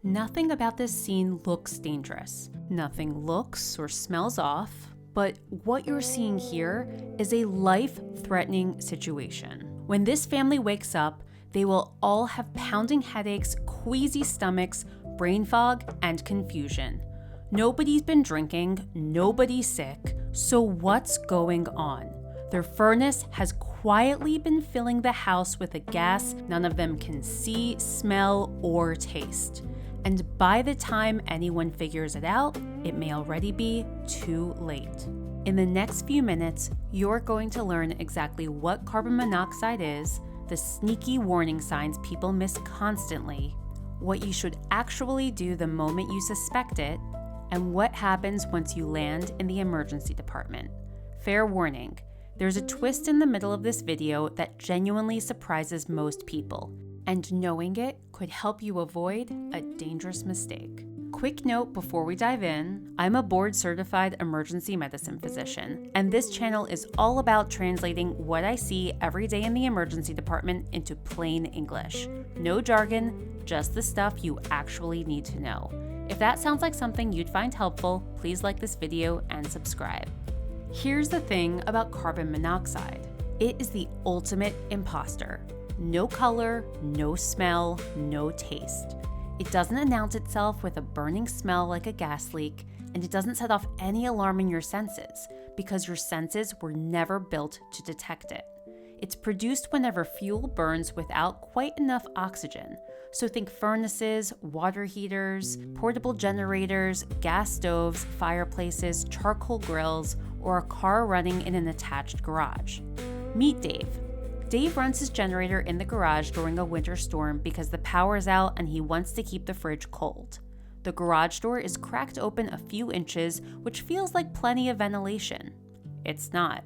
Nothing about this scene looks dangerous. Nothing looks or smells off, but what you're seeing here is a life-threatening situation. When this family wakes up, they will all have pounding headaches, queasy stomachs, brain fog, and confusion. Nobody's been drinking, nobody's sick, so what's going on? Their furnace has quietly been filling the house with a gas none of them can see, smell, or taste. And by the time anyone figures it out, it may already be too late. In the next few minutes, you're going to learn exactly what carbon monoxide is, the sneaky warning signs people miss constantly, what you should actually do the moment you suspect it, and what happens once you land in the emergency department. Fair warning, there's a twist in the middle of this video that genuinely surprises most people, and knowing it could help you avoid a dangerous mistake. Quick note before we dive in, I'm a board-certified emergency medicine physician, and this channel is all about translating what I see every day in the emergency department into plain English. No jargon, just the stuff you actually need to know. If that sounds like something you'd find helpful, please like this video and subscribe. Here's the thing about carbon monoxide. It is the ultimate imposter. No color, no smell, no taste. It doesn't announce itself with a burning smell like a gas leak, and it doesn't set off any alarm in your senses, because your senses were never built to detect it. It's produced whenever fuel burns without quite enough oxygen. So think furnaces, water heaters, portable generators, gas stoves, fireplaces, charcoal grills, or a car running in an attached garage. Meet Dave. Dave runs his generator in the garage during a winter storm because the power is out and he wants to keep the fridge cold. The garage door is cracked open a few inches, which feels like plenty of ventilation. It's not.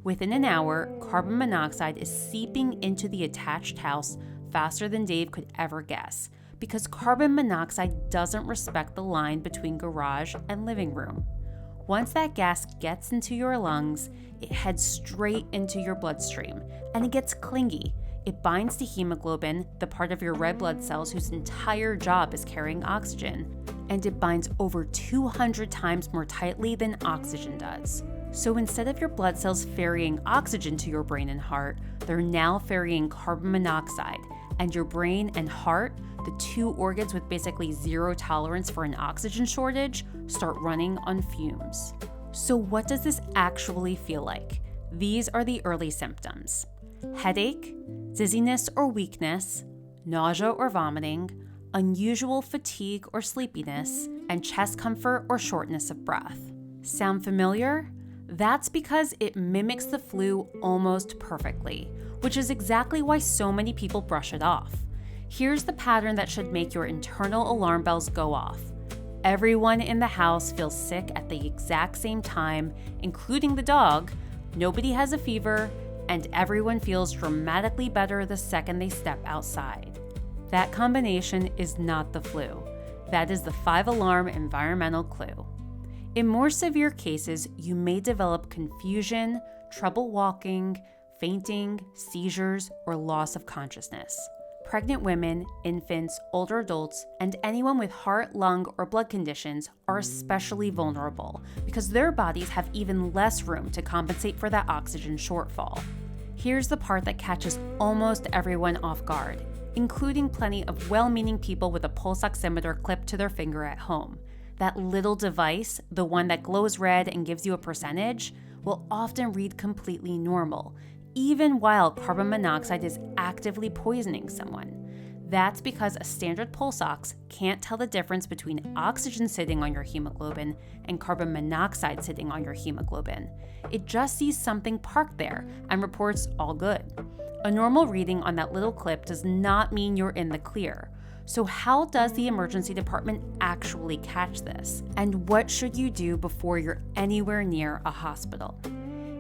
Within an hour, carbon monoxide is seeping into the attached house faster than Dave could ever guess, because carbon monoxide doesn't respect the line between garage and living room. Once that gas gets into your lungs, it heads straight into your bloodstream, and it gets clingy. It binds to hemoglobin, the part of your red blood cells whose entire job is carrying oxygen, and it binds over 200 times more tightly than oxygen does. So instead of your blood cells ferrying oxygen to your brain and heart, they're now ferrying carbon monoxide, and your brain and heart, the two organs with basically zero tolerance for an oxygen shortage, start running on fumes. So what does this actually feel like? These are the early symptoms: headache, dizziness or weakness, nausea or vomiting, unusual fatigue or sleepiness, and chest comfort or shortness of breath. Sound familiar? That's because it mimics the flu almost perfectly, which is exactly why so many people brush it off. Here's the pattern that should make your internal alarm bells go off. Everyone in the house feels sick at the exact same time, including the dog, nobody has a fever, and everyone feels dramatically better the second they step outside. That combination is not the flu. That is the 5-alarm environmental clue. In more severe cases, you may develop confusion, trouble walking, fainting, seizures, or loss of consciousness. Pregnant women, infants, older adults, and anyone with heart, lung, or blood conditions are especially vulnerable because their bodies have even less room to compensate for that oxygen shortfall. Here's the part that catches almost everyone off guard, including plenty of well-meaning people with a pulse oximeter clipped to their finger at home. That little device, the one that glows red and gives you a percentage, will often read completely normal, even while carbon monoxide is actively poisoning someone. That's because a standard pulse ox can't tell the difference between oxygen sitting on your hemoglobin and carbon monoxide sitting on your hemoglobin. It just sees something parked there and reports all good. A normal reading on that little clip does not mean you're in the clear. So how does the emergency department actually catch this? And what should you do before you're anywhere near a hospital?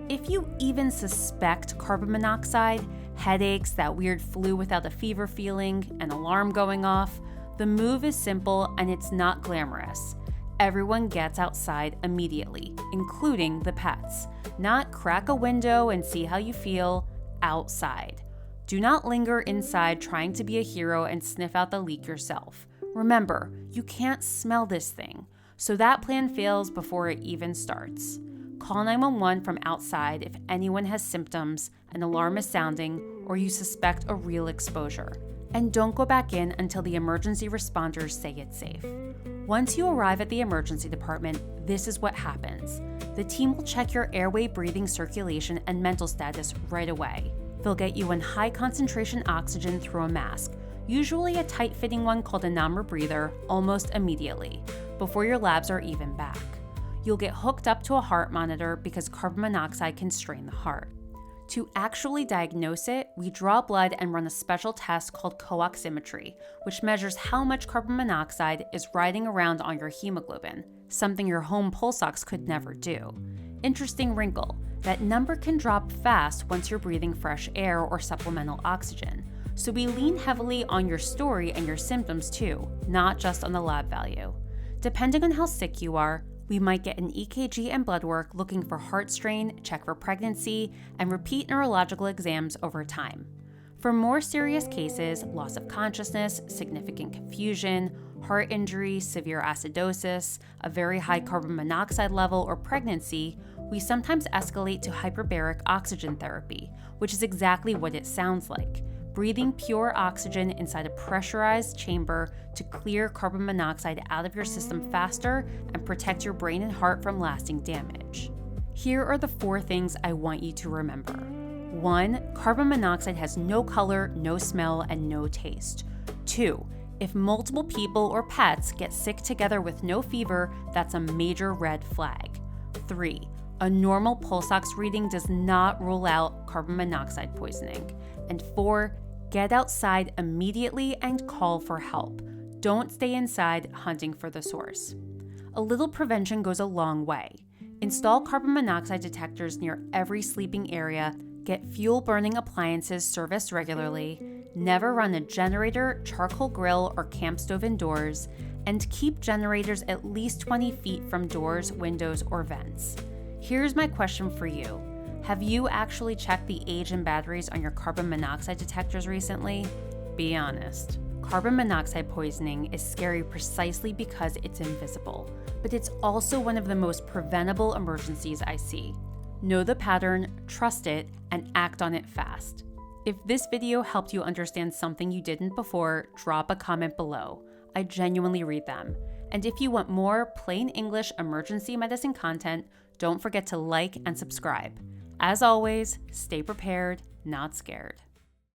If you even suspect carbon monoxide, headaches, that weird flu without a fever feeling, an alarm going off, the move is simple and it's not glamorous. Everyone gets outside immediately, including the pets. Not crack a window and see how you feel, outside. Do not linger inside trying to be a hero and sniff out the leak yourself. Remember, you can't smell this thing, so that plan fails before it even starts. Call 911 from outside if anyone has symptoms, an alarm is sounding, or you suspect a real exposure. And don't go back in until the emergency responders say it's safe. Once you arrive at the emergency department, this is what happens. The team will check your airway, breathing, circulation, and mental status right away. They'll get you in high concentration oxygen through a mask, usually a tight-fitting one called a non-rebreather, almost immediately, before your labs are even back. You'll get hooked up to a heart monitor because carbon monoxide can strain the heart. To actually diagnose it, we draw blood and run a special test called co-oximetry, which measures how much carbon monoxide is riding around on your hemoglobin, something your home pulse ox could never do. Interesting wrinkle, that number can drop fast once you're breathing fresh air or supplemental oxygen. So we lean heavily on your story and your symptoms too, not just on the lab value. Depending on how sick you are, we might get an EKG and blood work looking for heart strain, check for pregnancy, and repeat neurological exams over time. For more serious cases, loss of consciousness, significant confusion, heart injury, severe acidosis, a very high carbon monoxide level, or pregnancy, we sometimes escalate to hyperbaric oxygen therapy, which is exactly what it sounds like. Breathing pure oxygen inside a pressurized chamber to clear carbon monoxide out of your system faster and protect your brain and heart from lasting damage. Here are the 4 things I want you to remember. 1. Carbon monoxide has no color, no smell, and no taste. 2. If multiple people or pets get sick together with no fever, that's a major red flag. 3. A normal pulse ox reading does not rule out carbon monoxide poisoning. And 4. Get outside immediately and call for help. Don't stay inside hunting for the source. A little prevention goes a long way. Install carbon monoxide detectors near every sleeping area, get fuel-burning appliances serviced regularly, never run a generator, charcoal grill, or camp stove indoors, and keep generators at least 20 feet from doors, windows, or vents. Here's my question for you. Have you actually checked the age and batteries on your carbon monoxide detectors recently? Be honest. Carbon monoxide poisoning is scary precisely because it's invisible, but it's also one of the most preventable emergencies I see. Know the pattern, trust it, and act on it fast. If this video helped you understand something you didn't before, drop a comment below. I genuinely read them. And if you want more plain English emergency medicine content, don't forget to like and subscribe. As always, stay prepared, not scared.